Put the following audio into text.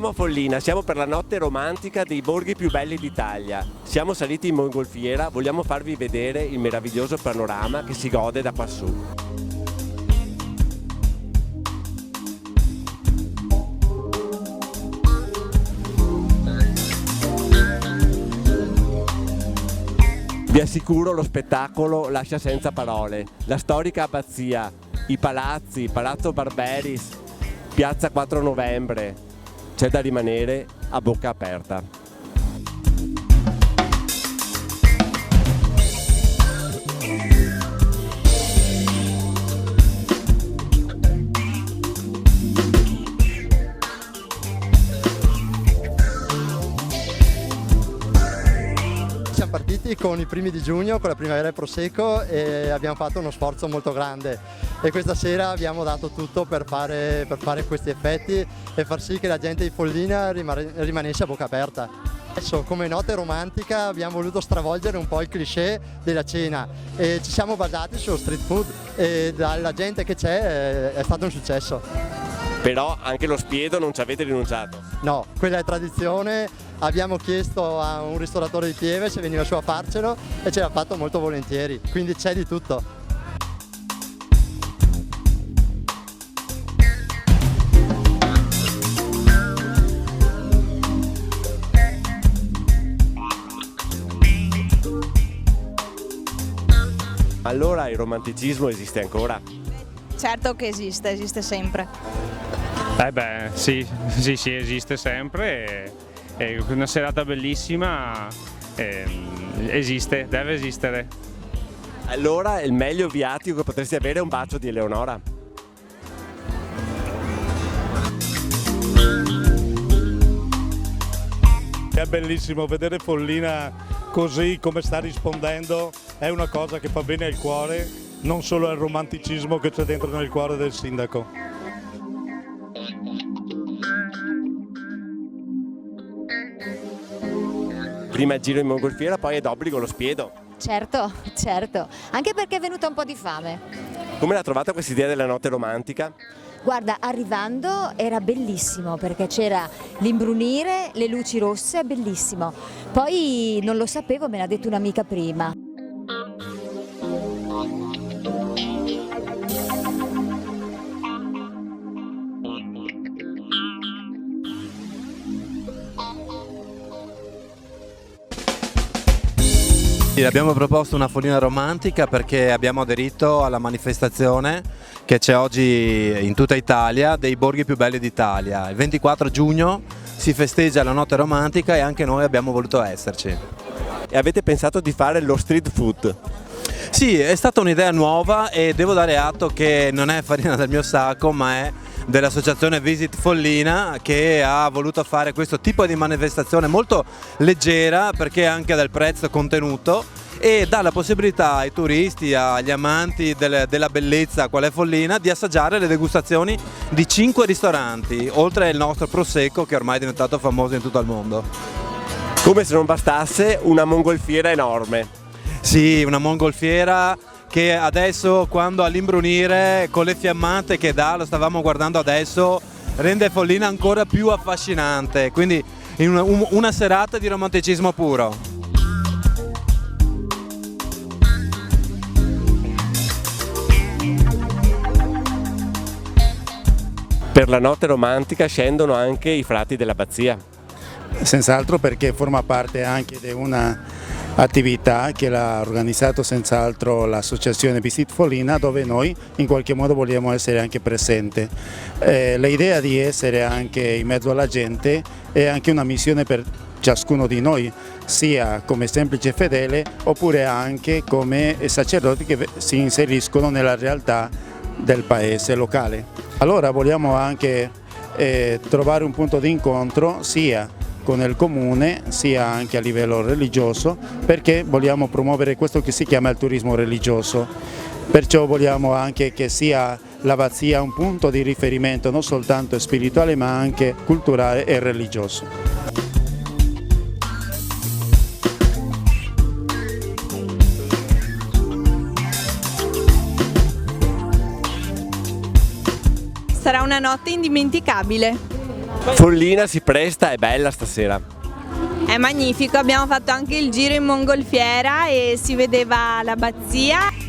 Siamo a Follina, siamo per la notte romantica dei borghi più belli d'Italia. Siamo saliti in mongolfiera, vogliamo farvi vedere il meraviglioso panorama che si gode da quassù. Vi assicuro, lo spettacolo lascia senza parole. La storica abbazia, i palazzi, Palazzo Barberis, Piazza 4 Novembre. C'è da rimanere a bocca aperta. Siamo partiti con i primi di giugno, con la Primavera e Prosecco, e abbiamo fatto uno sforzo molto grande e questa sera abbiamo dato tutto per fare questi effetti e far sì che la gente di Follina rimanesse a bocca aperta. Adesso, come notte romantica, abbiamo voluto stravolgere un po' il cliché della cena e ci siamo basati sullo street food e dalla gente che c'è è stato un successo. Però anche lo spiedo non ci avete rinunciato. No, quella è tradizione, abbiamo chiesto a un ristoratore di Pieve se veniva su a farcelo e ce l'ha fatto molto volentieri, quindi c'è di tutto. Allora il romanticismo esiste ancora? Certo che esiste sempre. Sì, esiste sempre. È una serata bellissima, esiste, deve esistere. Allora il meglio viatico che potresti avere è un bacio di Eleonora. È bellissimo vedere Follina così come sta rispondendo, è una cosa che fa bene al cuore, non solo al romanticismo che c'è dentro nel cuore del sindaco. Prima il giro in mongolfiera, poi è d'obbligo lo spiedo. Certo, anche perché è venuta un po' di fame. Come l'ha trovata questa idea della notte romantica? Guarda, arrivando era bellissimo perché c'era l'imbrunire, le luci rosse, bellissimo. Poi non lo sapevo, me l'ha detto un'amica prima. Abbiamo proposto una Follina romantica perché abbiamo aderito alla manifestazione che c'è oggi in tutta Italia dei borghi più belli d'Italia. Il 24 giugno si festeggia la notte romantica e anche noi abbiamo voluto esserci. E avete pensato di fare lo street food? Sì, è stata un'idea nuova e devo dare atto che non è farina del mio sacco, ma è dell'associazione Visit Follina, che ha voluto fare questo tipo di manifestazione molto leggera perché anche del prezzo contenuto e dà la possibilità ai turisti, agli amanti della bellezza qual è Follina, di assaggiare le degustazioni di 5 ristoranti, oltre al nostro prosecco che ormai è diventato famoso in tutto il mondo. Come se non bastasse, una mongolfiera enorme. Sì, una mongolfiera che adesso, quando all'imbrunire con le fiammate che dà, lo stavamo guardando adesso, rende Follina ancora più affascinante, quindi una serata di romanticismo puro. Per la notte romantica scendono anche i frati dell'abbazia. Senz'altro, perché forma parte anche di una attività che l'ha organizzato senz'altro l'associazione Visit Follina, dove noi in qualche modo vogliamo essere anche presenti. L'idea di essere anche in mezzo alla gente è anche una missione per ciascuno di noi, sia come semplice fedele oppure anche come sacerdoti che si inseriscono nella realtà del paese locale. Allora vogliamo anche trovare un punto di incontro sia con il comune sia anche a livello religioso, perché vogliamo promuovere questo che si chiama il turismo religioso. Perciò vogliamo anche che sia l'abbazia un punto di riferimento non soltanto spirituale ma anche culturale e religioso. Sarà una notte indimenticabile. Follina si presta, è bella stasera. È magnifico, abbiamo fatto anche il giro in mongolfiera e si vedeva l'abbazia.